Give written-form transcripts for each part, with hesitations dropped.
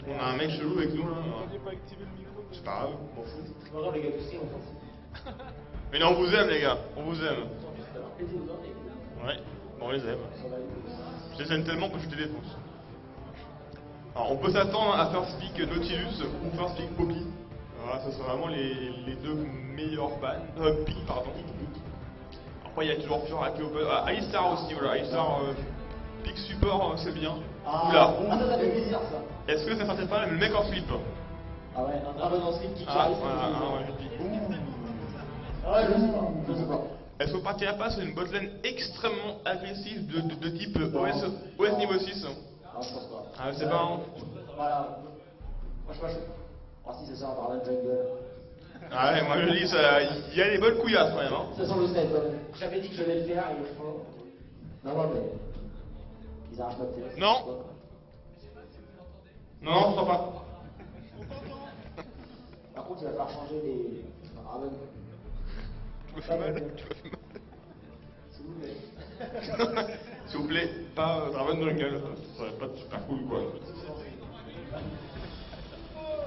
On a un mec chelou avec nous là. J'ai pas activé le micro. C'est pas grave, on m'en fout. C'est pas grave, les gars, tu sais, on s'en fout. Mais non, on vous aime les gars, on vous aime. On s'en fout, alors, plaisir aux oreilles. Ouais, bon, on les aime. Ça va aller. Je les aime tellement que je les défonce. Alors on peut s'attendre à First Pick Nautilus ou First Pick Poppy. Voilà, ce sont vraiment les deux meilleurs picks, pardon. Après il y a toujours Furaki Open. Alistar aussi, voilà, Alistar pick support, c'est bien. Oula, Ah, ça fait plaisir ça. est-ce que ça fait pas le mec en slip? Ah ouais, un dragon en slip qui Ah, charge. ouais, je dis. Ah ouais, je sais pas. Est-ce qu'on partirait pas sur une botlane extrêmement agressive de type OS niveau 6? Non, je pense pas. Ah, c'est pas un... Voilà. Moi, je pense que. Ah, si, c'est ça, par la jungle. Ah ouais, moi je dis, il y a des bonnes couillasses quand même. Hein. Ça sent le step, quand même. J'avais dit que je vais le faire et il faut. Non, mais. Ils arrachent notre tête. Non. Non, je crois pas. Par contre, il va falloir changer les. Raven. Tu me fais mal, tu me fais mal. S'il vous plaît. S'il vous plaît, pas Draven Jungle, ça serait pas super cool quoi.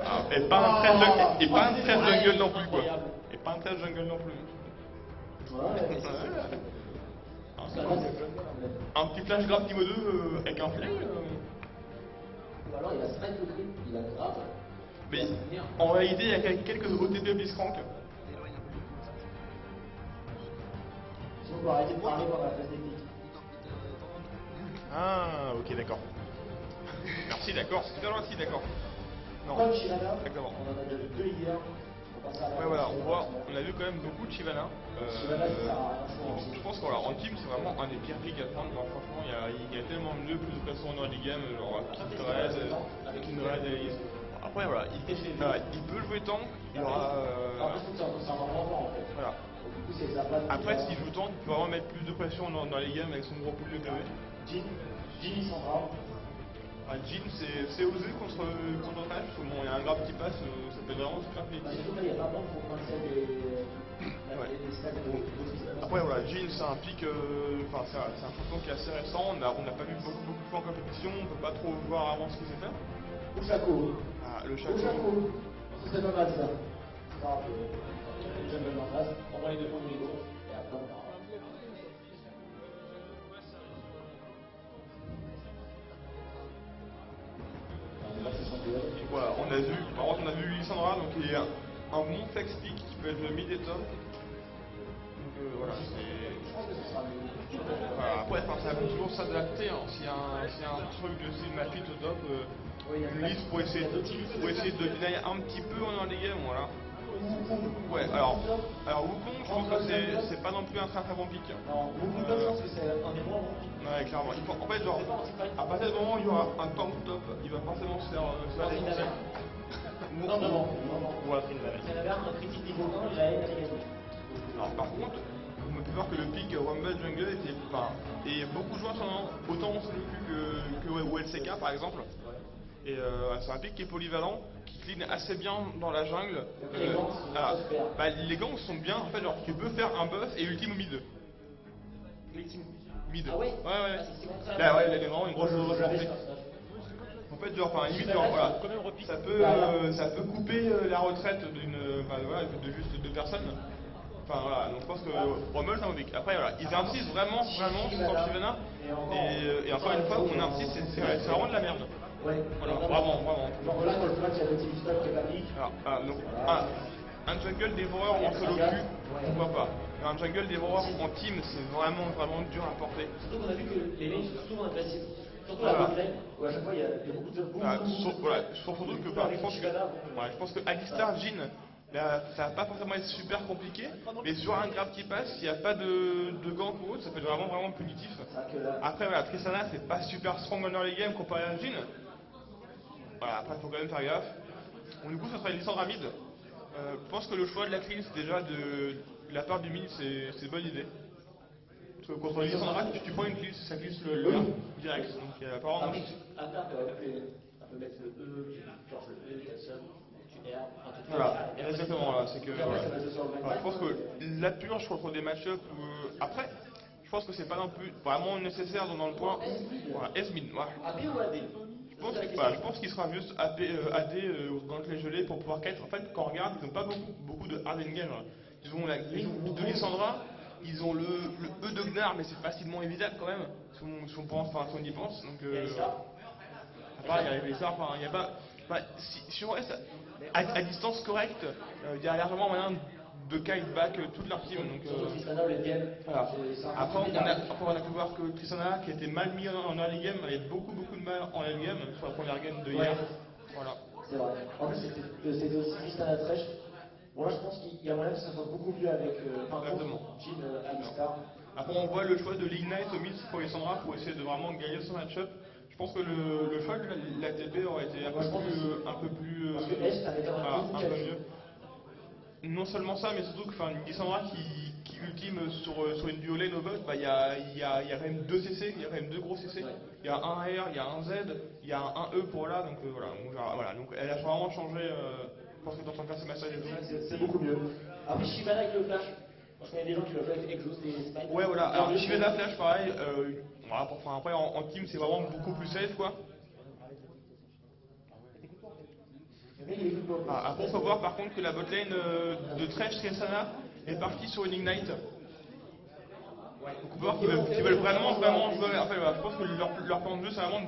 Ah, et pas un trade jungle, et pas un trade jungle non plus quoi. Et pas un trade jungle non plus. Ouais, Ah, ça va, c'est un petit flash grab niveau 2 avec un flame. Ou alors il va se mettre le grip, il va grave. Mais en réalité, il y a quelques OTP Blitzcrank. Sinon, on peut arrêter de parler pendant la phase technique. Ah, ok, d'accord. Merci, d'accord, c'est super gentil, d'accord. Non, Comme Shivana, exactement. on en a déjà vu deux hier. On passe à la Ouais, voilà, on a vu quand même beaucoup de Shyvana. Shivana, ça sert à rien. Je pense qu'en team, c'est vraiment un des pires picks à prendre. Genre, franchement, il y a tellement mieux, plus de pression dans les games, genre Kindred, et... Après, voilà, il peut jouer tank, il aura... Après, c'est un moment en fait. Voilà. Du coup, c'est sa place. Après, s'il joue tank, il peut vraiment mettre plus de pression dans les games avec son gros pool de PV. Jin, ils sont graves. Jin, c'est osé contre Trash, parce que bon, il y a un grab qui passe, ça peut vraiment super Bah, plaisir. surtout là, il y a pas bon pour prendre celle des stats de. Après voilà, Jin c'est un pic, enfin c'est un champion qui est assez récent, on n'a pas vu beaucoup de fois en compétition, on peut pas trop voir avant ce qu'il sait faire. Au Chaco. Ah, le Au château. Chaco. Ce serait pas mal ça. Non, je vais mettre en place. On va les deux prendre les gros. Et après, on verra. Voilà, on a vu, par contre on a vu Lissandra, donc il y a un bon flex pick qui peut être le mid et top. Donc voilà, c'est... Je pense que ce sera mieux. Voilà, après, ça peut toujours s'adapter, hein. S'il y a un truc de style Mafit au top, une liste pour essayer de deny un petit peu dans les games, voilà. Ouais, alors Wukong, je pense que c'est pas non plus un très très bon pick. Non, beaucoup de je pense que c'est un des moins bons. Ouais, clairement. En fait, genre, à partir du moment où il y aura un tank top, il va forcément se faire défoncer. Non, non, Ou un Trinidad. Il y en avait un critique niveau 1, il a gagné. Alors par contre, on me fait voir que le pick Rumble Jungle était pas. Et beaucoup de joueurs sont autant on se le cul que OLCK par exemple. Et c'est un pick qui est polyvalent, qui clean assez bien dans la jungle. Les gangs sont bien, en fait, genre tu peux faire un buff et ultime au mid. Mid. Ah ouais. Ouais. Là, ouais, il y a vraiment une grosse portée. En fait, genre, enfin, limite, genre, voilà, ça peut couper la retraite de juste deux personnes. Enfin, voilà, donc je pense que Rommel, c'est un pick. Après, voilà, ils insistent vraiment sur Shyvana. Et encore une fois, on insiste, c'est vraiment de la merde. Ouais. Voilà, vraiment. Genre là, quand le match, il y a le team stop qui est pas pique. Donc, un jungle dévoreur en solo queue, pourquoi pas. Mais un jungle dévoreur en team, c'est vraiment dur à porter. Surtout qu'on a vu que les lanes sont souvent agressives. Surtout la bot lane, où à chaque fois il y a beaucoup de Surtout que je pense que Alistar, Jhin, ça va pas forcément être super compliqué, mais sur un grab qui passe, s'il n'y a pas de gank ou autre, ça peut être vraiment punitif. Après, voilà, Tristana, c'est pas super strong dans les games comparé à Jhin. Voilà, après, il faut quand même faire gaffe. Bon, du coup, ça sera une Lissandra mid. Je pense que le choix de la clean, c'est déjà de la part du mid, c'est une bonne idée. Parce que contre Lissandra, tu prends une clean, ça glisse le direct. Donc, il y a pas vraiment. Après, on peut mettre le E, genre le E, Castle, tu R, voilà, exactement, là, c'est que. Voilà, je pense que la purge contre des match-up. Après, je pense que c'est pas non plus vraiment nécessaire dans le point. Voilà, S-mid, voilà. AB ou AD? Je pense qu'il sera juste AD gantelet gelé pour pouvoir kite. En fait, quand on regarde, ils n'ont pas beaucoup de hard endgame. Ils ont de Lissandra, ils ont le E de Gnar, mais c'est facilement évitable quand même, si on y pense. Donc, à part, il y a les Lézards, enfin, il n'y a pas. Enfin, si on reste à distance correcte, il y a largement moyen de kite back toute leur team. Donc, voilà. Après, on a pu voir que Tristana, qui était mal mis en early game, avait beaucoup de mal en early game, sur la première game de hier. Voilà. C'est vrai. En plus, c'était aussi Tristana Thresh. Bon, là, je pense qu'il y a moyen que ça soit beaucoup mieux avec Jhin Alistar. Après, on voit le choix de l'Ignite au mid pour Lissandra pour essayer de vraiment gagner son match-up. Je pense que le choix de la TP aurait été un peu plus parce que S avait un peu mieux. Non seulement ça, mais surtout que Lissandra qui ultime sur une duo lane au bot, il y a quand même 2 CC, il y a quand même 2 gros CC. Il y a un R, il y a un Z, il y a un E pour là, donc voilà. Donc elle a vraiment changé. Je pense que t'es en train de faire ce massage et tout. C'est beaucoup mieux. Après, Shyvana avec le flash. Parce qu'il y a des gens qui le font exhaust des spikes. Ouais, voilà. Alors, Shyvana flash, pareil. Voilà, après, en team, c'est vraiment beaucoup plus safe, quoi. Après, il faut voir par contre que la botlane de Thresh Tristana est partie sur une Ignite. Donc, on peut voir qu'ils veulent vraiment jouer. En fait, voilà, je pense que leur plan de jeu, c'est vraiment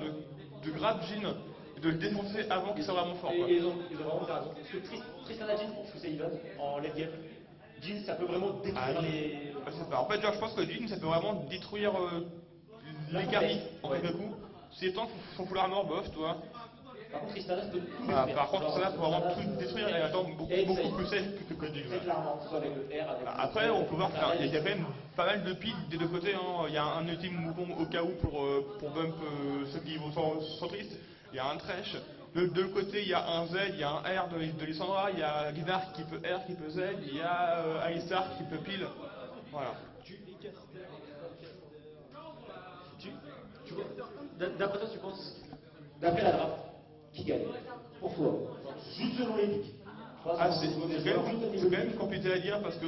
de grab Jhin et de le défoncer avant qu'il soit vraiment fort. Quoi. Et ils ont vraiment raison. Parce que Tristana Jhin, je pense que c'est even en late game. Jhin, ça peut vraiment détruire les. Je sais pas. En fait, genre, je pense que Jhin, ça peut vraiment détruire les carries en quelques coups. C'est tant son full armor, bof, toi. Par contre, Tristana peut tout détruire. Par contre, Tristana peut vraiment tout détruire et attendre beaucoup plus safe que Jhin. Après, on peut voir qu'il y a quand même pas mal de piles des deux côtés. Hein. Il y a un ultime mouvement au cas où pour bump ceux qui vont sans triste. Il y a un Thresh. De l'autre côté, il y a un Z, il y a un R de Lissandra, il y a Gnar qui peut R, qui peut Z, il y a Alistar qui peut pile. Voilà. D'après toi, tu penses. D'après la draft, qui gagne? Pour toi? Juste selon les pics. C'est quand même compliqué à dire parce que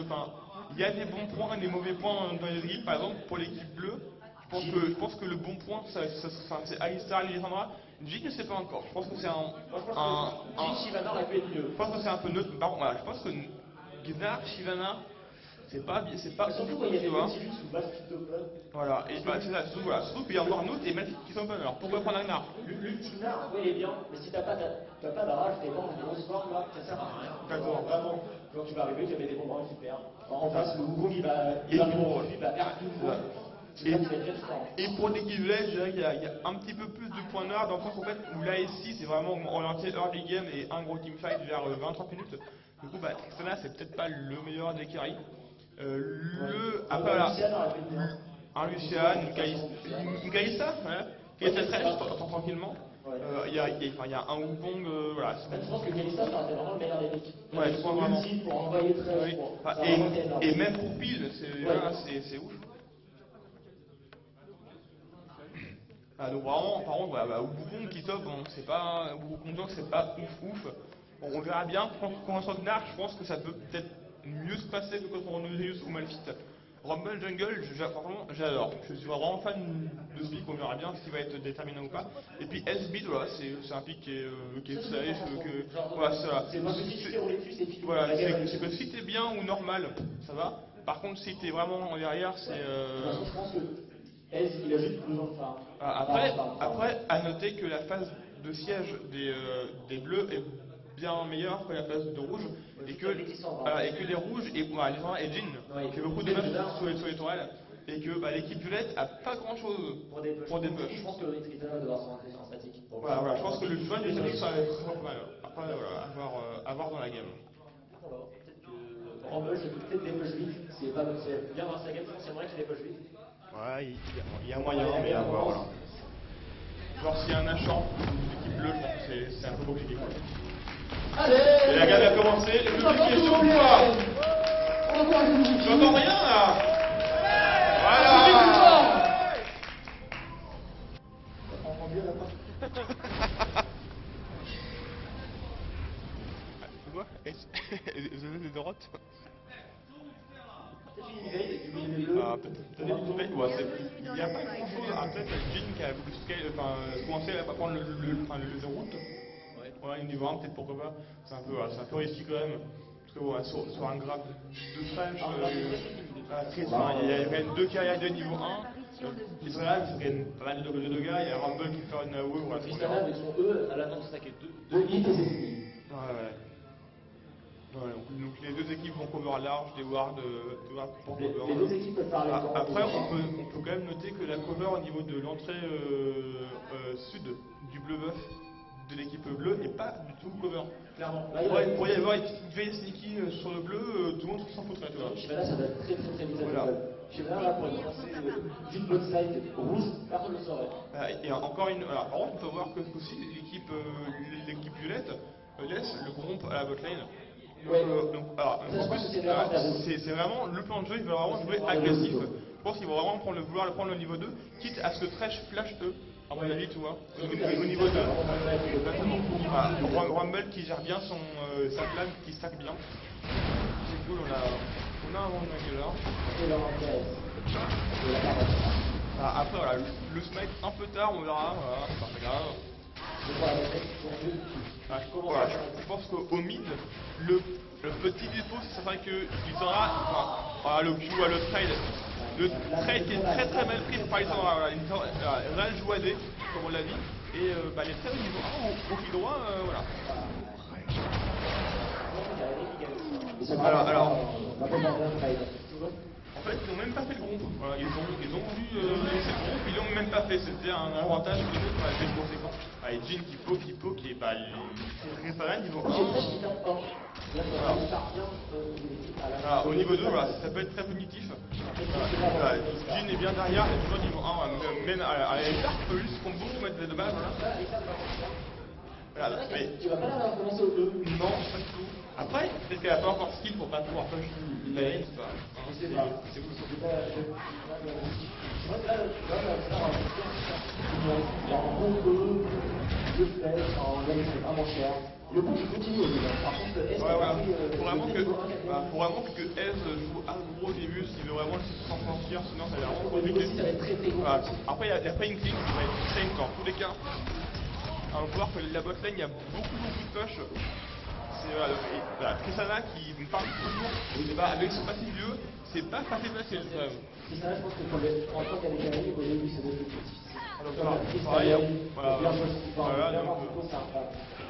il y a des bons points et des mauvais points dans les équipes. Par exemple, pour l'équipe bleue, je pense que le bon point, c'est Alistar, Lissandra. Jhin, je ne sais pas encore. Je pense que c'est Shyvana aurait pu être mieux. Je pense que c'est un peu neutre. Par contre, voilà, je pense que Gnar, Shyvana, c'est pas surtout quand il y a des petits jeux sous base Cryptopod. Voilà, et c'est ça, surtout qu'il y a encore Note et Malphite qui sont pas. Alors pourquoi prendre un Gnar? Le petit Gnar, oui, il est bien, mais si t'as pas d'arrache, t'es pas en grosse forme là, ça sert à rien. D'accord. Vraiment, quand tu vas arriver, tu avais des bombes qui perdent. En face, le Wukong, il va perdre tout le monde. Et pour l'équipe village, je dirais qu'il y a un petit peu plus de points noirs dans le sens en fait où l'ASC c'est vraiment orienté early game et un gros teamfight vers 20-30 minutes. Du coup, Tristana c'est peut-être pas le meilleur des carries. Après voilà, un Lucian, une Kalista, qui est très tranquillement. Il y a un Wukong, voilà. Je pense que Kalista, ça été vraiment le meilleur des pics. Ouais, je crois vraiment. Pour envoyer très et même pour pile, c'est ouf. Donc vraiment, par contre, Wukong qui top, c'est pas Wukong, c'est pas ouf. Bon, on verra bien. Quand on sort de Gnar, je pense que ça peut peut-être mieux se passer que contre Nautilus ou Malphite. Rumble Jungle, franchement, j'adore. Je suis vraiment fan de ce pick, on verra bien s'il va être déterminant ou pas. Et puis S-Beat, voilà, c'est un pick qui est safe, voilà, c'est que si t'es bien ou normal, ça va. Par contre, si t'es vraiment en derrière, c'est. Je pense que il a juste besoin de farm. Après, à noter que la phase de siège des bleus est bien meilleure que la phase de rouge, et que les rouges et les Jhin fait beaucoup de buffs sur les tourelles, et que l'équipe violette a pas grand chose pour des buffs. Je pense que Tristana va devoir se rentrer en statique. Voilà, je pense que le choix du statique ça va être pas mal. Après, voilà, à voir dans la game. Rumble, c'est peut-être des push vite, c'est bien dans sa game, c'est vrai qu'il y a des push vite. Ouais, il y a moyen, mais à voir. Voilà. Genre s'il y a un achat d'équipe bleue, je pense que c'est un peu compliqué. Allez, et la game a commencé, les deux questions ou pas? J'entends rien là. Voilà. On prend bien la part. Tu vois, The Doroth. une veille et du milieu bleu. Peut-être ouais, il n'y a pas grand chose. Après, t'as Jin qui a beaucoup de scale, commencé à pas prendre le route. Ouais, une niveau 1, peut-être pourquoi pas. C'est un peu risqué quand même. Parce que ouais, sur un graphe de French, il y a quand même 2 carrières de niveau 1. Israël, c'est quand même pas mal de gars. Il y a Rumble qui fait une AOE. Voilà, Tristana avec son E à l'attente de stacker 2 hits et c'est fini. Ouais, donc les deux équipes vont cover large, des wards pour cover. Les deux équipes peuvent faire les temps. Après, on peut quand même noter que la cover au niveau de l'entrée sud du bleu buff de l'équipe bleue n'est pas du tout cover. Clairement. Il pourrait y avoir une petite veille sneaky sur le bleu, tout le monde s'en foutrait, tu vois. Shivana, ça va être très vite à Voilà. Shivana, là, pour commencer d'une bonne side rouge, personne ne le saurait. Et encore une. Alors, par contre, on peut voir que aussi l'équipe violette laisse le gromp à la botlane. C'est vraiment le plan de jeu, il va vraiment jouer agressif. Je pense qu'il va vraiment vouloir prendre le niveau 2, quitte à ce que Thresh flash eux, à mon avis, tu vois, au niveau 2. Rumble qui gère bien sa plane, qui stack bien. C'est cool, on a un Wrangler. Après, voilà, le smite un peu tard, on verra, voilà, c'est pas très grave. Voilà, je pense qu'au mid, le petit défaut, c'est vrai qu'il sera le Q à le trade. Le trade qui est très mal pris par exemple, là elle joue AD, comme on l'a dit, et les trades au niveau 1 au clic droit, voilà. Alors, en fait, ils n'ont même pas fait le groupe. Voilà, ils ont voulu laisser le groupe, ils l'ont même pas fait. C'était un avantage que les autres avaient conséquent. Et Jin qui poke, et il réparait niveau 1. Voilà, au niveau 2, voilà, ça peut être très punitif. Voilà, Jin est bien derrière, il est toujours niveau 1. Même à l'écart, il peut juste combo, mettre des dommages. Voilà, mais... Tu vas pas l'avoir commencé au 2. Non, pas du tout. Après, peut-être qu'elle a pas encore skill pour pas pouvoir push une lane, c'est pas. C'est vous. En bon peu, de flèches, en gagne vraiment cher. Le coup qui continue, par contre, le S faut vraiment que Ez joue aggro au début s'il veut vraiment s'en sortir, sinon ça va être vraiment compliqué. Après, il y a pas une click, ça va être safe dans tous les cas. On peut voir que la botlane, il y a beaucoup de push. C'est Tristana qui me parle toujours, avec son passif vieux, c'est pas facile quand même. Tristana, je pense que en tant qu'Américain, au début, c'est destructif.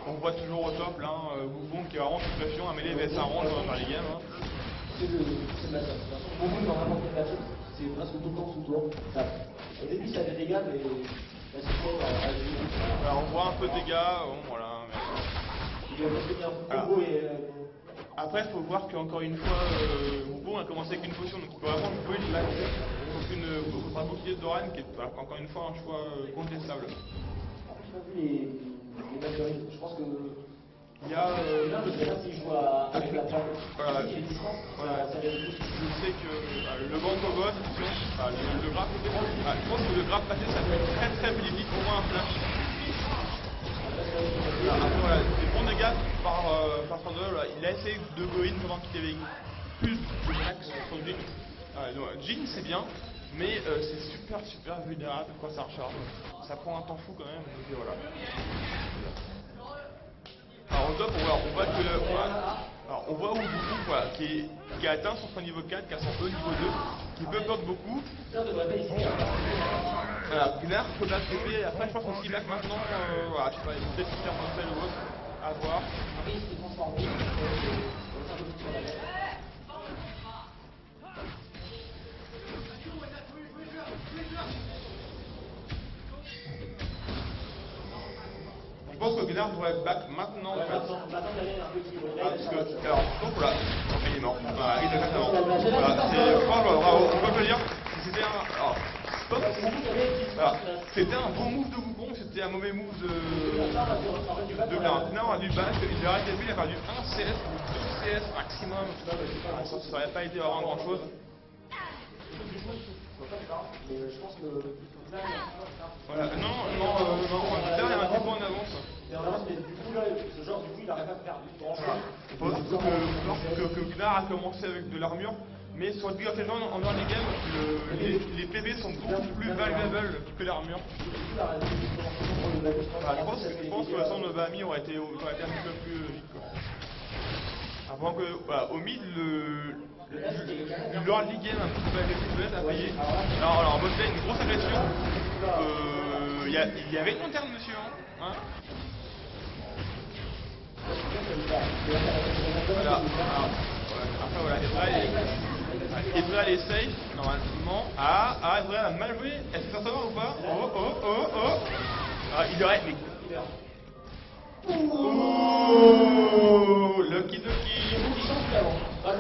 On voit toujours au top là, Bouffon qui est vraiment une situation à mêler vs un range dans les games. C'est de la sorte. Bouffon dans n'importe quel match, c'est presque tout le temps sous tour. Au début, ça fait des dégâts, mais on voit un peu de dégâts, bon voilà. Après, il faut voir qu'encore une fois, Bouffon a commencé avec une potion, donc il peut vraiment jouer une live. Donc un bouclier de Doran qui est encore une fois un choix contestable. Je pense que. Il y a. Je sais pas s'il joue avec la table. Je sais que le banc au boss, le graphe, je pense que le graphe passé, ça peut être très bénéfique pour moi un flash. Voilà, des bons dégâts par Sandal, il a essayé de go in pendant qu'il avait plus de max sur Jin. Jin c'est bien, mais c'est super vulnérable quand ça recharge. Ça prend un temps fou quand même, donc voilà. Alors au top, on voit que on voit Bouffon qui a atteint son niveau 4, qui a son E niveau 2, qui peut perdre beaucoup. Voilà, Gnar peut la TP, après je pense qu'on s'y back maintenant, voilà, je sais pas, peut-être qu'il faire un ou autre, à voir. Je pense que Gnar devrait être back maintenant en fait. Parce que, alors, donc voilà, il est mort. Voilà, il est déjà mort. Voilà, c'est, bravo, on peut le dire. C'était un bon move de Bougon, c'était un mauvais move de Gnar. Gnar a dû back, il a arrêté, il a perdu 1 CS ou 2 CS maximum. Ça n'aurait pas été vraiment grand chose. Je pense que. Voilà, non, il y a un petit peu en avance. Mais du coup, là, ce genre, il n'arrive pas à faire du temps. Je pense que Gnar a commencé avec de l'armure. Mais sur le League of Legends, en early game, les PB sont beaucoup plus valuables que l'armure. Voilà, je pense que le sang de Bami aurait été un petit peu plus vite. Quoi. Avant que, voilà, au mid, le early game un peu plus agressif a payé. Alors en bot lane, une grosse agression. Il y avait une lanterne, monsieur. Hein. Voilà. Après voilà, Ezreal est safe, normalement. Ezreal a mal joué. Est-ce que ça va ou pas? Oh. Il aurait... Oh, Lucky. Je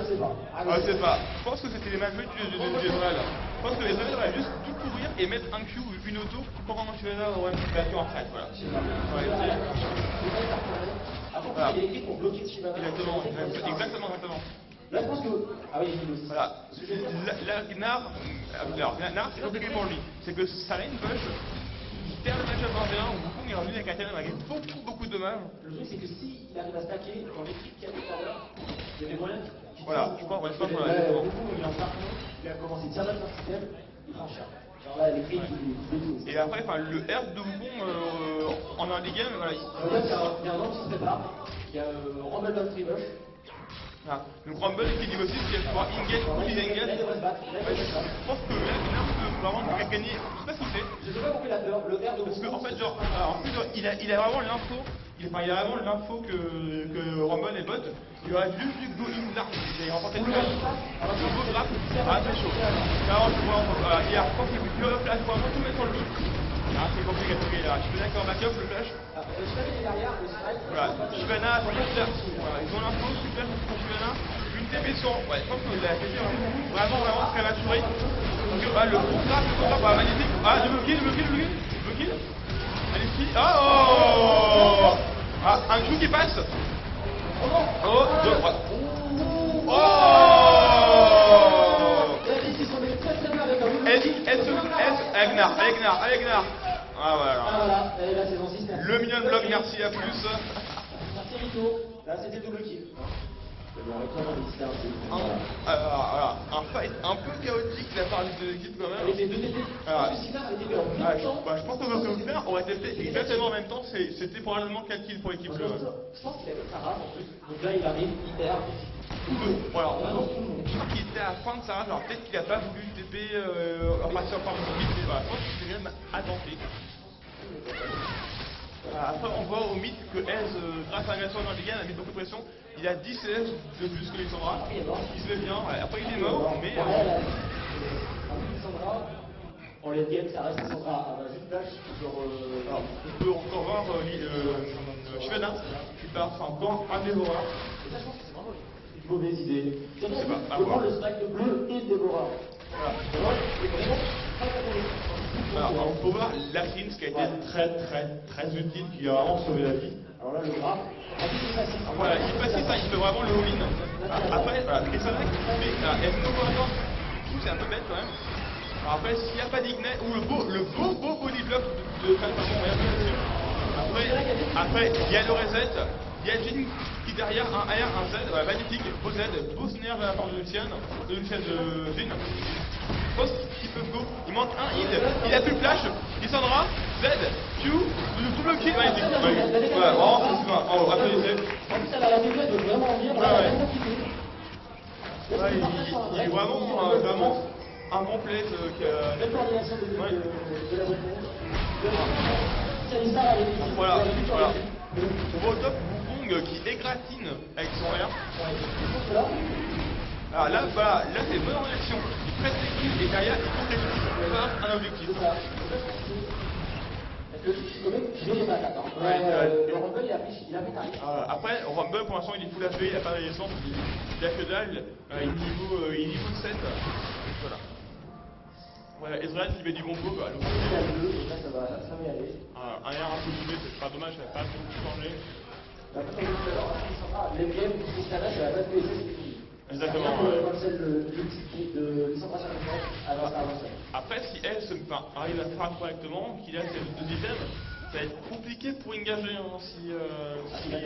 sais pas. Je sais pas. Je pense que c'était les mal joués d'Ezreal. Je pense que Ezreal aurait juste dû courir et mettre un Q ou une auto pour comment tu vas là ou une version en fait. Voilà. Après, il est écrit pour bloquer Shyvana. Exactement. Là, je pense que. Ah oui, voilà. Gnar, c'est compliqué pour lui. C'est que ça une push. Il perd le match-up 21, ou Wukong est revenu avec un cannon avec beaucoup de dommages. Le truc, c'est que s'il arrive à stacker dans l'équipe qu'il y a tout à l'heure, il y a des moyens. Voilà, je pense Wukong, il est en parcours, il a commencé bien dans son système, il prend cher. Alors là, les prix, il et après, le herb de Wukong en early game, voilà. Il y a un homme qui se prépare, il y a Rumble Dog Tribush. Donc Rumble qui dit aussi qu'il pourra engage ou disengage. Je pense que là, Gnar peut vraiment gagner. Je sais pas si c'est. Je sais pas pourquoi il a peur, le R de parce qu'en fait, il a vraiment l'info. Il a vraiment l'info que Rumble est bot. Il aurait juste dû go in large. Il a remporté le match. Alors que le go draft, c'est chaud. Alors, je pense qu'il peut vraiment tout mettre sur lui. C'est compliqué là. Je suis d'accord, backup, le flash. Voilà, Shyvana, ils ont l'info, super pour Shyvana. Une TP sur. Ouais, je pense que la TP est vraiment très maturée. Donc, le contrat, magnifique. Le kill. Allez-y. Un coup qui passe. Agnar. Voilà. Le minion bloc, merci à plus. Merci Rico. Là, c'était double kill. Un fight un peu chaotique de la part de l'équipe quand même. Les deux équipes. Je pense que le faire aurait été fait exactement en même temps. C'était probablement 4 kills pour l'équipe. Je pense qu'il avait Sarah en plus. Donc là, il arrive, il perd. Voilà, je crois qu'il était à la fin de Sarah, genre peut-être qu'il a pas voulu TP passer par le mid, mais voilà, je pense qu'il s'est même attenté. Après on voit au mid que Ez, grâce à l'agression dans les games, a mis beaucoup de pression. Il a 10 CS de plus que Lissandra, il se met bien, après il est mort, mais... Lissandra, en late game, ça reste Lissandra, juste flash sur... on peut encore voir Shyvana qui part encore un dévoreur. Et ça je pense que c'est vraiment une mauvaise idée. Je sais pas, je prends le strike de bleu et le dévoreur. Alors, on peut voir Lacrine, ce qui a été très utile, qui a vraiment sauvé la vie. Alors là, le graphe, voilà, il passe ça, il fait vraiment le all-in. Après, Tristana qui fait F-No encore, je trouve que c'est un peu bête quand même. Alors après, s'il n'y a pas d'Ignite, ou le beau body block de Falcon, après, il y a le reset, il y a Jhin qui derrière un R, un Z, magnifique, beau Z, beau snare de la part de Lucian de Jhin. Je pense qu'il peut go. Il manque un heal. Il a plus le flash. Lissandra, Z, Q, le double kill. Magnifique. Vraiment, c'est pas. Applaudissez. En plus, elle a la méthode de vraiment bien. Il est vraiment un bon play qui a. Belle coordination de la réponse. Voilà. On voit au top Wukong qui égratine avec son R. Alors là, c'est une bonne réaction. Il presse l'équipe et derrière, il concrétise par un objectif. Après, Rumble pour l'instant il est full HP, il n'a pas de résistance, il a que dalle, il est niveau 7. Voilà. Voilà, Ezreal qui met du bon coup. Un R un peu doublé, c'est pas dommage, ça n'a pas beaucoup changé. Exactement. Après, si elle arrive à faire correctement, qu'il a ses deux items, ça va être compliqué pour engager si il y a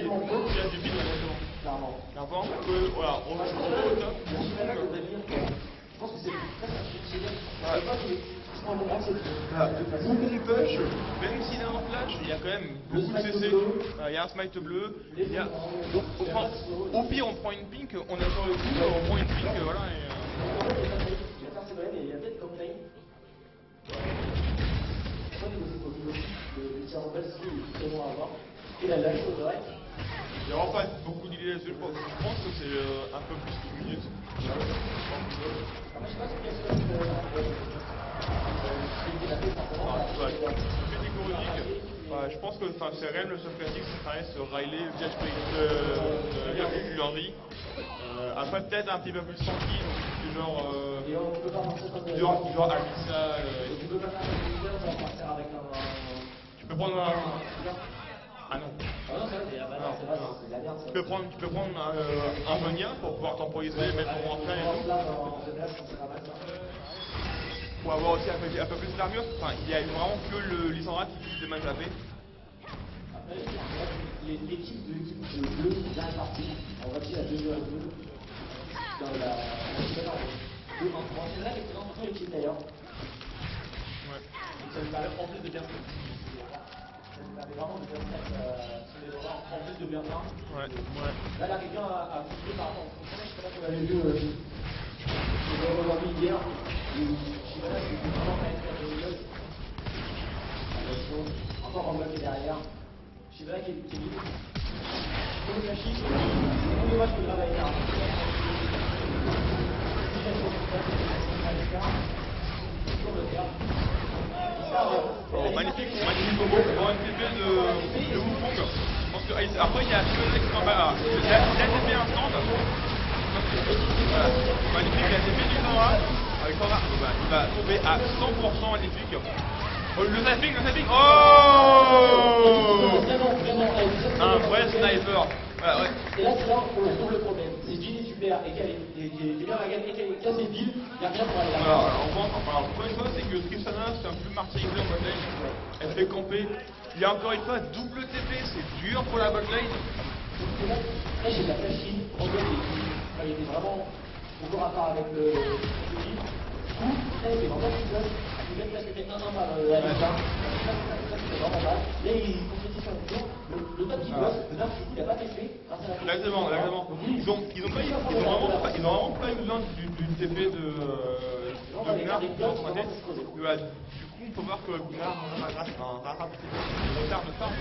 du bid. Clairement. Voilà, on va au top. Beaucoup de push, même s'il est en flash, il y a quand même beaucoup de CC. Il y a un smite bleu. Il y a... Enfin, au pire, on prend une pink, on est sur le coup, on prend une pink, voilà. Et, il n'y aura pas beaucoup d'idées là-dessus, je pense que c'est un peu plus qu'une minute. Je pense que c'est réel le seul classique, ça reste Riley, VHP de Henry. Après peut-être un petit peu plus tranquille, du genre Alissa. Tu peux prendre un... Ah non. Tu peux prendre un Zonia pour pouvoir temporiser, mettre ton rentrée et tout. Pour avoir aussi un peu plus d'armure. Enfin, il y a vraiment que le Lysandra qui touche des mains AP. L'équipe de bleu est bien répartie. On va dire à 2 jeux à 2 dans la finale. En général, les présents sont utiles d'ailleurs. Ouais. Ça me paraît en plus de bien faire. Ça me paraît vraiment de bien faire sur les droits en plus de bien faire. Ouais. Là, il y a quelqu'un à pousser par rapport au fonctionnaire. Je sais pas si vous avez vu aujourd'hui hier. Shibana qui est vraiment pas être de Lyon. Encore en bloc derrière. Shibana qui est libre. Comme le Kashi, on le match de grave avec l'arme. Oh, magnifique combo pour un TP de Wukong. Je pense que, après, il y a Shibana qui s'en va. Il a TP un stand. Voilà. Magnifique, il a TP du Sandra. Avec Sandra, il va tomber à 100% magnifique. Oh, le zapping, oh, un vrai sniper. Voilà, ouais. Et là, c'est là où on trouve le problème. C'est Jin est super et qu'elle est bien la gamme et qu'elle est casse les villes, il n'y a rien pour aller là. Alors, pour une fois, c'est que Tristana, c'est un peu martyrisé en botlane. Elle fait camper. Il y a encore une fois double TP, c'est dur pour la botlane. Là, j'ai de la machine, on donne des kills. Il était vraiment encore à part avec le Jin. Là, il était vraiment tout seul. Il vient de passer un an par la Lisa. C'était vraiment mal. Là, il concrétise sur le tour. Le top qui bosse, le nerf, il n'a pas été fait. Exactement. Ils ont vraiment pas eu besoin d'une TP de Gunnar pour s'entraîner. Du coup, on peut voir que Gunnar rattrape le retard de farm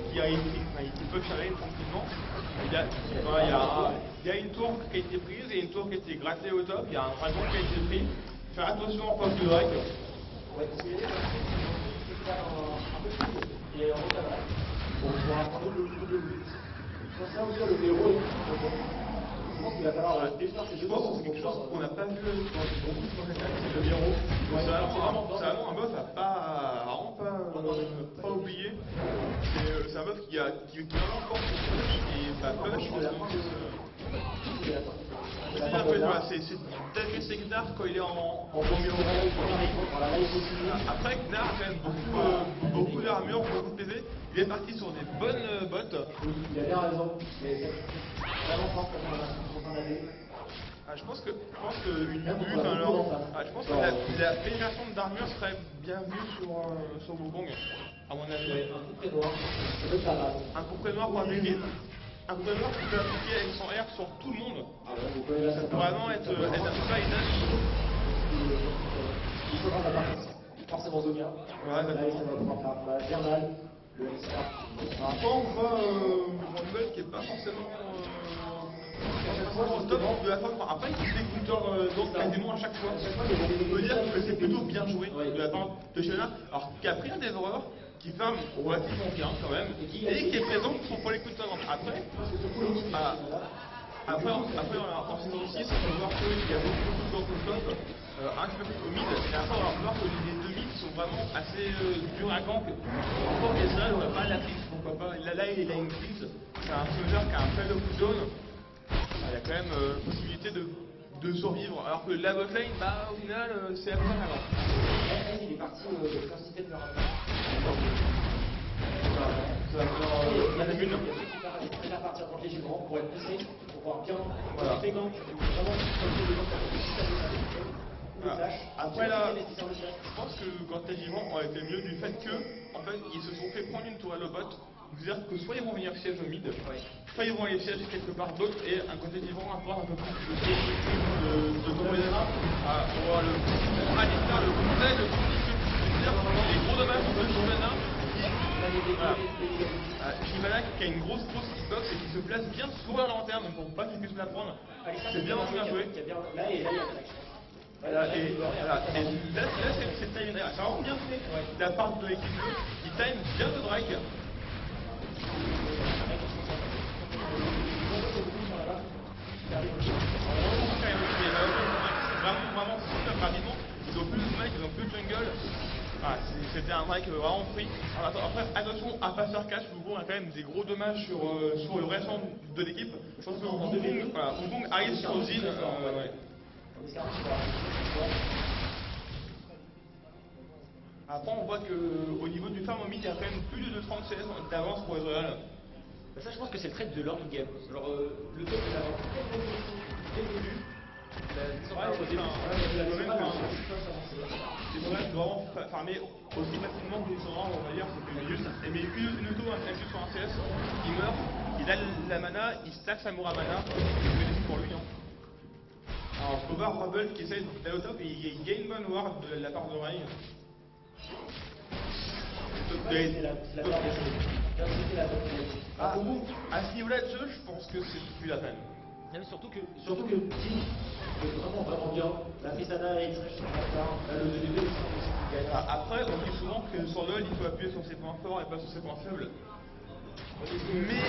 qui peut charrer tranquillement. Il y a une tour qui a été prise et une tour qui a été grattée au top. Il y a un dragon qui a été pris. Faire attention en face de Drake. Ouais, parce qu'il y a un peu plus et en retard. Bon, on va prendre le ça aussi, le héros. Je pense qu'il va falloir défaire ces Je pense que c'est quelque chose qu'on n'a pas vu dans beaucoup de Mortal, c'est le héros. C'est vraiment un buff à pas oublier. C'est un buff qui vraiment porte son push et push c'est David Gnar quand il est en milieu. Après, Gnar a quand même beaucoup d'armure, beaucoup de PV. Il est parti sur des bonnes bottes. Oui, il a bien raison. Mais c'est vraiment fort comme on a dit. Je pense que la pénétration d'armure serait bienvenue sur Wukong, à mon avis. Un coup près noir pour appliquer. Un coup près noir qui peut appliquer avec son R sur tout le monde. Ça peut vraiment être un slide. Il faut prendre la partie. Forcément Zonia. Ouais, là, ça va pouvoir faire bien mal. Après, on voit Rumble qui est pas forcément au top de la fin. Après, il fait des counters donc quasiment à chaque fois. On peut dire que c'est plutôt bien joué de la part de Shibana. Alors, qui a pris un des horreurs, qui farme relativement bien quand même, et qui est présent pour les counters. Après, en saison 6, on peut voir qu'il y a beaucoup de top, un petit peu plus au mid, et après, on va voir que les deux mid sont vraiment assez durs à gank. Encore des seuls, on n'a pas la fixe, pourquoi pas. Là, il a une fixe, c'est un summoner qui a un faible cooldown. Il y a quand même possibilité de survivre, alors que la botlane, au final, c'est après avant. Il est parti faire système de rappel. Ça va faire la début. Il va partir contre les gigants pour être poussé, pour pouvoir bien voilà. les gants, vraiment Voilà. Après là, je pense que Gantagivan a été mieux du fait que, en fait, ils se sont fait prendre une tourelle au bot. C'est-à-dire que soit ils vont venir siège au mid, soit ils vont aller siège quelque part d'autre et un Gantagivan apporte un peu plus de combinaison. Pour le Alistar, le conseil, le condition, c'est-à-dire les gros dommages de Shyvana. Shyvana qui a une grosse hitbox et qui se place bien sur la lanterne pour pas qu'il puisse la prendre. C'est bien joué. Là, il y a Voilà, et là, c'est timé. C'est vraiment bien fait de la part de l'équipe 2. Il time bien le drag. Vraiment super rapidement. Ils ont plus de smite, ils ont plus de jungle. C'était un drag vraiment free. Alors, après, attention à pas se faire catch. Wukong a quand même des gros dommages sur le restant de l'équipe. Je pense que Wukong arrive sur Jhin. Après, on voit qu'au niveau du farm au mid, il y a quand même plus de 30 CS d'avance pour Ezreal. Ça, je pense que c'est le trait de leur game. Alors, le top est d'avance dès le début. C'est vrai que vraiment farmer aussi facilement que les Sora, on va dire, c'est que juste. Mais une auto, un flash sur un CS, il meurt, il a la mana, il stack sa Muramana, c'est pour lui. Alors, je peux voir Rumble qui essaye d'aller au top et il gagne une bonne ward de la part de Rai. À ce niveau-là de jeu, je pense que c'est plus la peine. Surtout que Jhin est vraiment bien. La Tristana est très chère. Le 2v2 aussi. Après, on dit souvent que sur LoL, il faut appuyer sur ses points forts et pas sur ses points faibles. Mais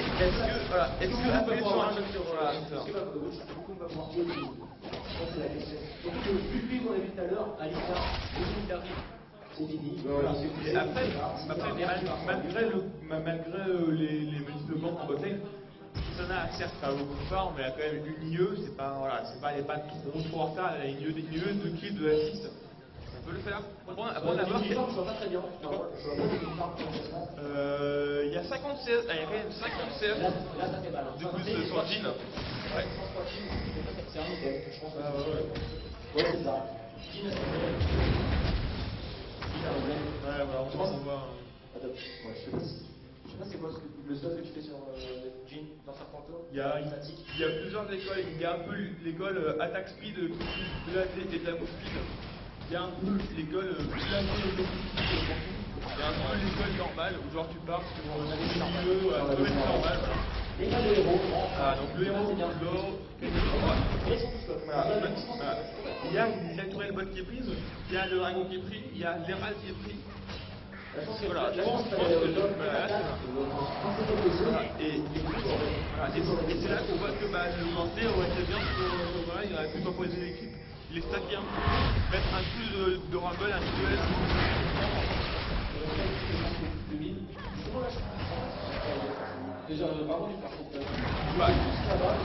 est-ce que appuyer sur un jeu sur est-ce que beaucoup va pouvoir jouer ça, c'est la question. Surtout que vu qu'on a vu tout à l'heure, Alistar, il arrive. C'est fini. Et après malgré les menus de banque en botlane, Tristana certes pas beaucoup de farm, mais elle a quand même une IE, elle n'est pas trop en retard, elle a une IE de kill, de assist. Ça peut le faire. Après, on a voir. Je vois pas très bien. Il y a 50 CS, il y a quand même 50 CS de plus sur Jhin. Ouais. C'est un item, je pense. Ouais, c'est ça. Jhin, on voit. Je sais pas c'est quoi le stuff que tu fais sur Jhin dans sa photo. Il y a plusieurs écoles. Il y a un peu l'école attack speed qui utilise de la D et de la move speed. Il y a un peu l'école blasé et de il y a un peu l'école normale où genre tu pars sur le milieu, normal. L'école de héros. Donc le héros, l'or, il y a la tourelle bot qui est prise, il y a le dragon qui est pris, il y a l'Emerald qui est pris. Voilà, je pense que et c'est là qu'on voit que le lancer aurait été bien sur voilà, il aurait pu proposer l'équipe, les stack bien, mettre un coup de Rumble, un coup de S.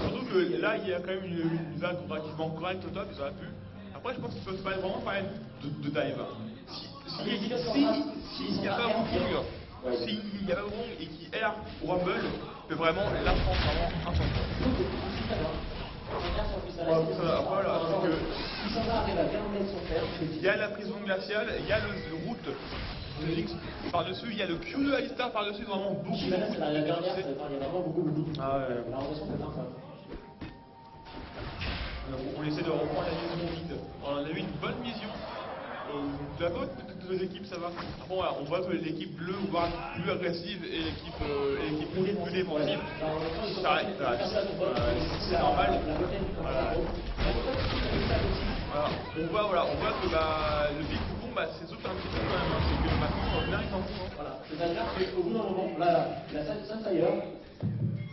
Surtout que là il y a quand même une vague comparativement correcte au top, ils auraient pu. Après je pense qu'ils peuvent vraiment parler de dive. S'il n'y a pas Wukong, et qui erre Rumble, peut vraiment la prendre vraiment instantanément. Voilà, il y a la prison glaciale, il y a le route de Jinx par-dessus, il y a le Q de Alistar par-dessus, vraiment beaucoup. Il y a vraiment beaucoup. On essaie de reprendre la vision vite. On a eu une bonne vision. De la part de deux équipes, ça va. Après, voilà, on voit que l'équipe bleue voire plus agressive et l'équipe rouge plus défensive. C'est normal. On voit que le Big Wukong c'est souffle un petit peu quand même. C'est que maintenant on vient avec un coup. Voilà, c'est-à-dire qu'au bout d'un moment, là, la Sunfire,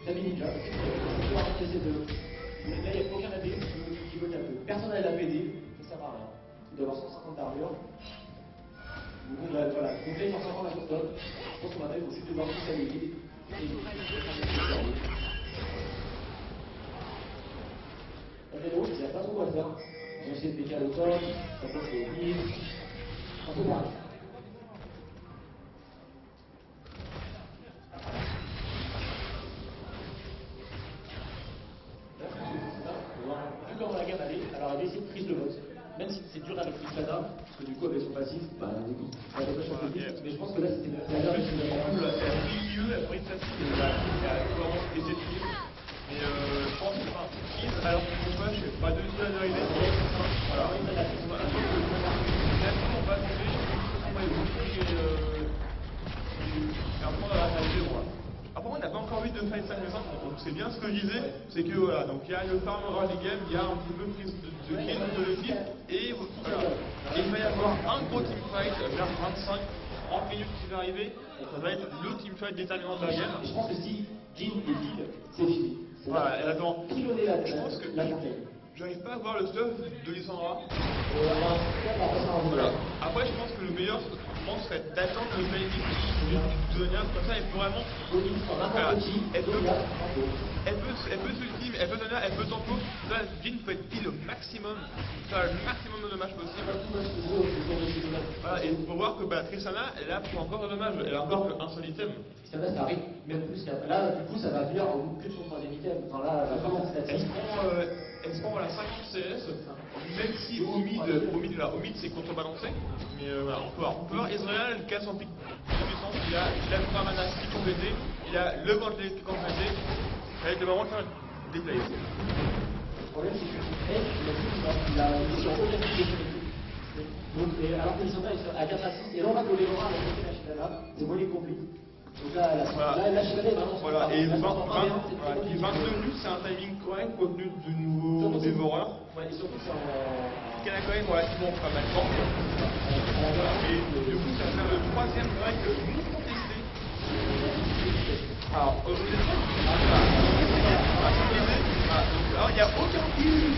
Sabi Ninja, on va remplacer de. Là, il n'y a aucun AD qui veut taper. Personne n'a l'APD, ça sert à rien. Il doit avoir 150 d'armure. Donc là, voilà. Donc là, il en 50 la top. Je pense qu'on va juste devoir tout s'alléger. La vélo, il n'y a pas trop à faire. Ils ont essayé de décaler au top. Ça passe au mid. Un peu pareil. Vu comment la gamme allait, alors elle a essayé de prise de vote. même si c'est dur avec Tristana, parce que du coup, avec son passif, bah, du coup, ça va pas changer vite, mais je pense que là, c'était la meilleure des choses. Elle a pris milieu, elle a pris facile, elle a vraiment essayé de tirer. Mais je pense que Jean, alors que mon match, pas de tir d'arrivée. Voilà. Il a vraiment pas tombé, on va après, on n'a pas encore vu de fight 5 récente, donc c'est bien ce que je disais, c'est que voilà, donc il y a le farm des games, il y a un petit peu prise de kill de l'équipe, et voilà. Et il va y avoir un gros teamfight vers 25-30 minutes qui va arriver, et ça va être le teamfight déterminant de la game. Je pense que si Jin et Bill, c'est fini. Voilà, exactement. Pilonner Je pense que j'arrive pas à voir le stuff de Lissandra. Voilà. Après, je pense que le meilleur, je pense, serait d'attendre le main de Nia, comme ça, elle peut vraiment. Voilà. Elle peut s'ultime, elle peut donner, elle peut tempo. Là, Jin peut être pile au maximum, faire le maximum de dommages possible. Voilà, et il faut voir que Tristana, elle a encore de dommages, elle a encore qu'un seul item. Ça arrive même plus. Là, du coup, ça va venir en que sur son troisième item. Enfin, là, vraiment, c'est elle se prend voilà, 50 CS, même si au mid c'est contrebalancé. Mais voilà, on peut voir Ezreal, elle casse en pic de puissance, il a le Paramana qui est complété, il a le Gantley qui est complété. Ça va être le moment de faire des plays. Le problème, c'est que il a une mission automatique. Donc, alors que les soldats ils sont à 4 assists, et là on va coller l'aura avec la Chitana, c'est moi les complis. Donc là, la Chitana est vraiment. Voilà, et 22 minutes, c'est un timing correct compte tenu du nouveau dévoreur. Ouais, et surtout, c'est en. Qui en a quand même relativement pas mal de temps. Et du coup, ça va faire le troisième break non contesté. Alors, alors, il n'y a aucun kill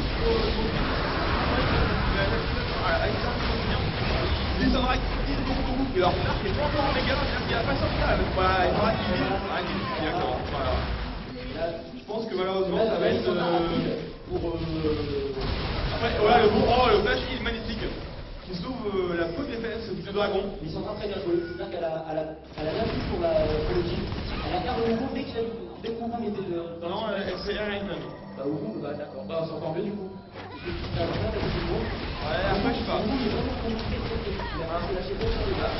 les Sandra qui disent beaucoup, et leur l'arc est pas encore en méga, c'est-à-dire qu'il n'y a pas sorti là. Voilà, il faudra qu'il vienne. D'accord, voilà. Je pense que malheureusement, ça va être. Après, voilà, le flash heal magnifique qui sauve la peau des fesses du dragon. Ils sont très bien joués, c'est-à-dire qu'elle a bien vu pour le team. Elle a gardé le coup dès qu'on était de. Non, elle s'est rien même. Bah, au bout, bah d'accord, bah c'est encore mieux du coup. Ouais, après, je sais pas.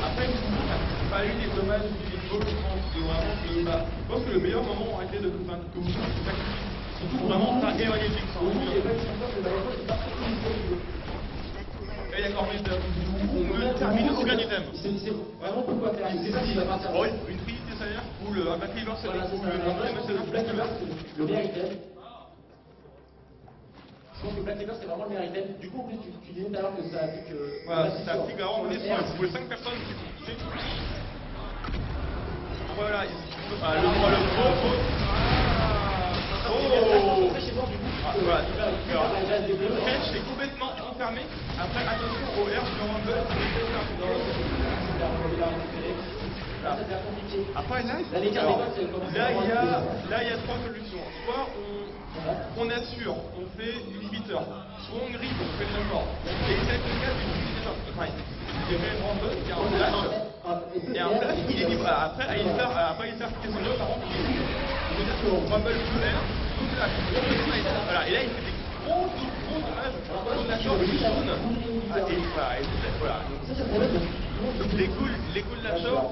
Après, pas eu des dommages du niveau, je pense que le meilleur moment aurait été que vous sacrifiez. Surtout vraiment faire éloigner le fixe. Et d'accord, on me termine aucun item. C'est vraiment beaucoup à faire. C'est ça qui va partir. Une trinité salaire ou le Black River, c'est le meilleur item. Je pense que Black River c'est vraiment le meilleur item. Du coup, en plus, tu disais tout à l'heure que ça applique. Voilà, ça applique vraiment. Vous pouvez 5 personnes qui voilà, le gros. Voilà, le catch est complètement enfermé. Après, attention au R sur un bug. Après, là, il y a 3 solutions. Soit on assure, on fait l'inhibiteur, soit on grille, on fait le rapport. Et c'est le cas du inhibiteur. Enfin, il y a un bug, il y a un flash. Et un flash, il est libre. Après, il sert qui est son par contre, il est libre. C'est-à-dire qu'on rumble le R, tout flash. Voilà, et là, il fait des gros dommages. On assure le jaune. Et voilà. Donc les coups de la short,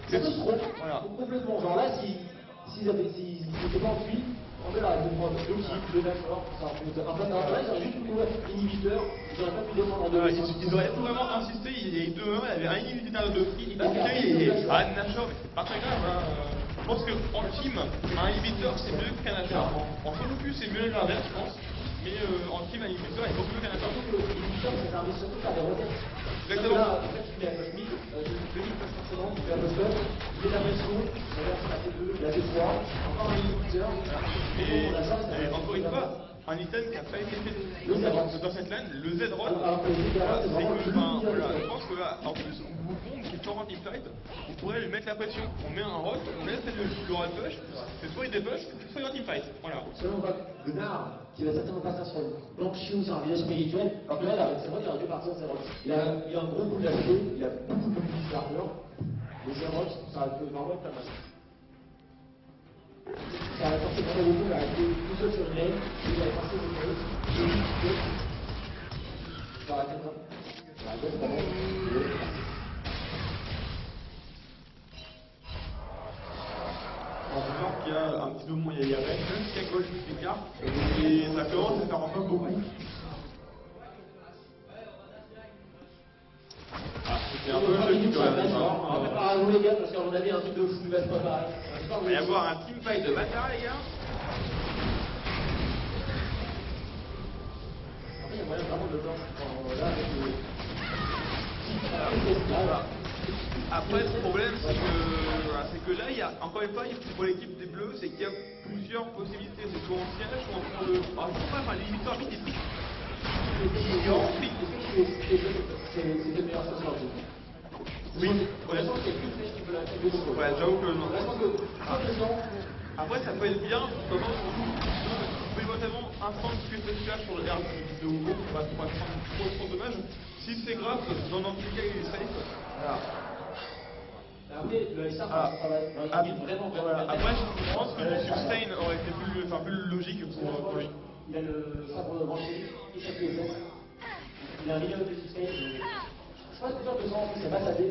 c'est trop. Voilà. Complètement. Genre là, s'ils n'étaient pas en fuite, on aurait pu prendre deux types, deux nashors, ça aurait pu un peu d'intérêt, ils auraient juste pu inhibiteur, ils n'auraient pas pu descendre en deux. Ils auraient vraiment insisté, il y avait un inhibiteur de free, et un nashor, mais c'est pas très grave. Je pense qu'en team, un inhibiteur c'est mieux qu'un nashor. En solo queue c'est mieux l'inverse, je pense. Mais en team, un inhibiteur est beaucoup mieux qu'un nashor. L'inhibiteur, ça permet surtout de faire des requêtes. Exactement. Là, en fait, tu mets un push mid, le mid passe forcément, tu fais un push up, tu mets la pression, tu reverses la T2, la T3, encore un inhibiteur, et encore une fois, un item qui n'a pas été fait dans cette lane, le Z-Roll, je pense que là, en plus, Wukong qui est fort en teamfight, on pourrait lui mettre la pression, on met un roll, on laisse le roll push, c'est soit il dépush, soit il est en teamfight, voilà. Selon on voit Gunnar, qui va certainement partir sur le Blanchi ou sur un village spirituel, alors que là, c'est vrai qu'il aurait dû partir de Z-Roll. Il a un gros coup d'HP, il a beaucoup de plus d'armure, les Z-Roll, ça aurait pu vraiment être pas mal. Ça a forcé très beaucoup, il a été tout seul sur une lane, il a forcé une autre. Et ça commence à faire un peu beaucoup. Ah, c'était un peu joli quand même. On va préparer à vous les gars, parce qu'à mon avis, un truc de fou va se préparer. Il va y avoir un teamfight de bâtard, les gars. Après, il y a moyen vraiment de le là, avec le... Après, le problème, c'est que là, il y a, encore une fois, pour l'équipe des Bleus, c'est qu'il y a plusieurs possibilités. C'est soit on siège, soit on prend le. Alors, je ne sais pas, les victoires vite, ils C'est le meilleur chasseur du monde. Oui, honnêtement, c'est qu'une flèche qui peut la faire de l'eau. Ouais, j'avoue que non. Après, ça peut être bien, comment on peut éventuellement un stand qui fait ce flash sur le dernier de Hugo, pour pas prendre trop de dommages. Si c'est grave, dans tous les cas, il est safe. Voilà. Après, le SR, ça va être vraiment. Après, je pense que le sustain aurait été plus logique pour lui. Il a le sabre branché, il chaque les fesses. Il a un minimum de sustain. Je pense que de temps en plus, c'est massacré.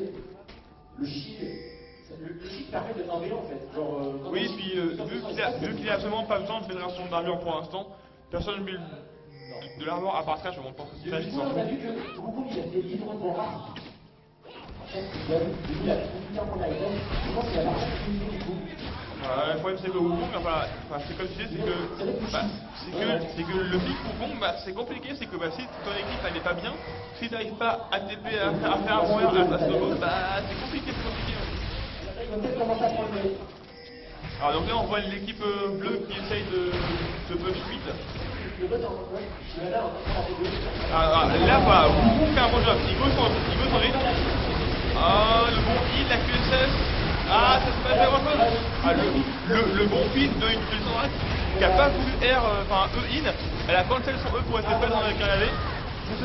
Le shield. Le shield permet de t'enlever en fait. Genre, oui, puis vu qu'il a absolument pas besoin de fédération d'armure pour l'instant, personne ne met de l'armure à part ça, je pense que c'est ça. On a vu que beaucoup il a fait livre de rares. Il a plus tard qu'on a été, je pense qu'il a marqué du coup. Le problème c'est que Wukong, c'est comme tu dis, c'est que le pic Wukong, c'est compliqué, c'est que si ton équipe elle n'est pas bien, si tu n'arrives pas à TP, à faire un moyen à solo, c'est compliqué, Il va peut-être commencer à prendre le... Alors donc là on voit l'équipe bleue qui essaye de push 8. Là, Wukong fait un bon job, il go son rythme. Ah, le bon heal, la QSS. Ah, ça se passe vraiment chose. Ah, le bon feed de Sandra qui a pas voulu E-in, elle a cancel son E pour être faite dans le canadé. Ça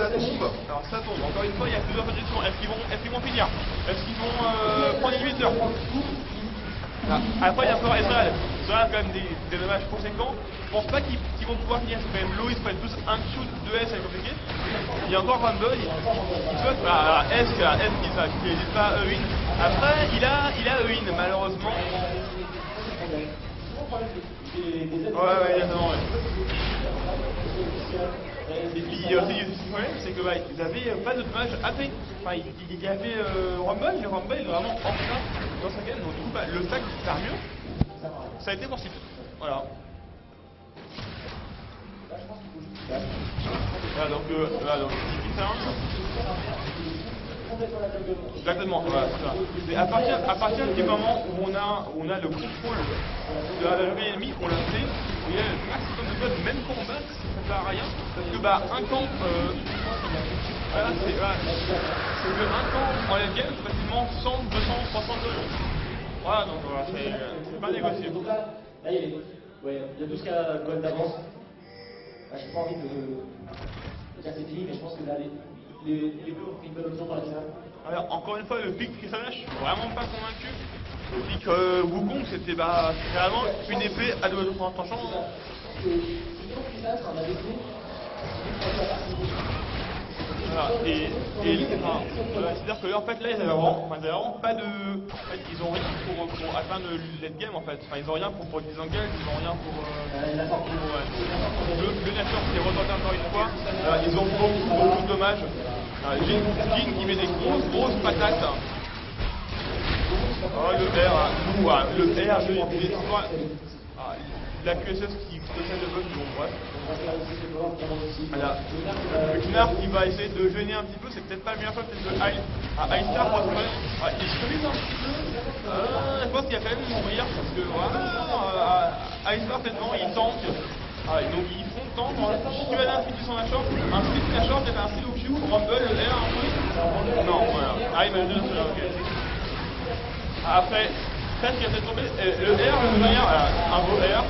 tombe. Alors ça tombe. Encore une fois, il y a plusieurs projections. Est-ce qu'ils vont finir? Est-ce qu'ils vont prendre l'inhibiteur? Après, il y a encore Ezreal. Ezreal a quand même des dommages conséquents. Je pense pas qu'ils vont pouvoir finir. C'est quand même low, ils se prennent tous un shoot, 2 S, c'est compliqué. Il y a encore Rumble. S qui n'hésite pas à E-in. Après, il a E-in, malheureusement. Ouais, exactement, ouais. Et puis il y a aussi le problème, c'est que ils avaient pas de dommages AP. Enfin, il y avait Rumble, mais Rumble est vraiment en train dans sa game, donc du coup le stack qui faire mieux, ça a été pour Sith. Voilà. Voilà donc exactement, voilà, c'est ça. Et à partir du moment où on a le contrôle de la vie ennemie, on l'a fait, où il y a le maximum de code, même combat, ça sert à rien, parce que un camp, voilà, c'est que un camp en late game, c'est facilement 100, 200, 300 dollars. Voilà, donc voilà, c'est pas négocié. Donc là, il y a tout ce qu'il y a goal d'avance. J'ai pas envie de dire c'est fini, mais je pense que là, les deux ont pris une bonne option dans la finale. Alors, encore une fois, le pic Tristana, je suis vraiment pas convaincu. Le pic Wukong, c'était vraiment une épée à double tranchant. Voilà, c'est-à-dire que là, en fait, là, ils avaient vraiment pas de... En fait, ils ont rien pour atteindre le late game, en fait. Enfin, ils ont rien pour disengage, ils ont rien pour... Le nature qui est retardé encore une fois. Ils ont beaucoup de dommages. Jin qui met des grosses patates. Oh, le R, le R, la QSS qui essaie de bug, bon bref. Voilà. Le Knarf qui va essayer de gêner un petit peu, c'est peut-être pas le meilleur choix, peut-être le Ice-Star pour il se remise un petit peu. Je pense qu'il y a quand même une meilleure parce que voilà, Ice-Star c'est devant, il tank. Donc ils font tank, si tu as un speed sur la short, un speed la short et un speed au Q, Rumble, le R un peu. Non, voilà. Il m'a dit ok. Après, presque il a fait tomber le R, le meilleur, un beau R.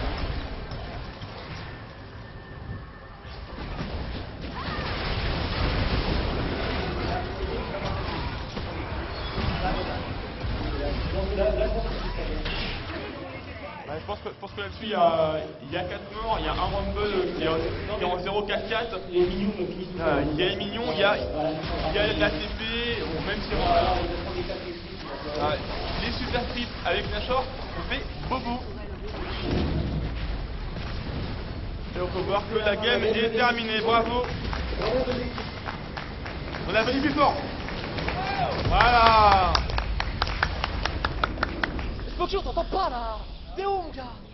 Je pense que là-dessus, il y a 4 morts, il y a un Rumble qui est en 0-4-4, il y a les mignons, il y a l'ATP, même si les super trips avec Nashor, on fait bobo. Et on peut voir que la game est terminée. Bravo. On a fini plus fort. Voilà. Smokey, on t'entend pas là. T'es où, mon gars?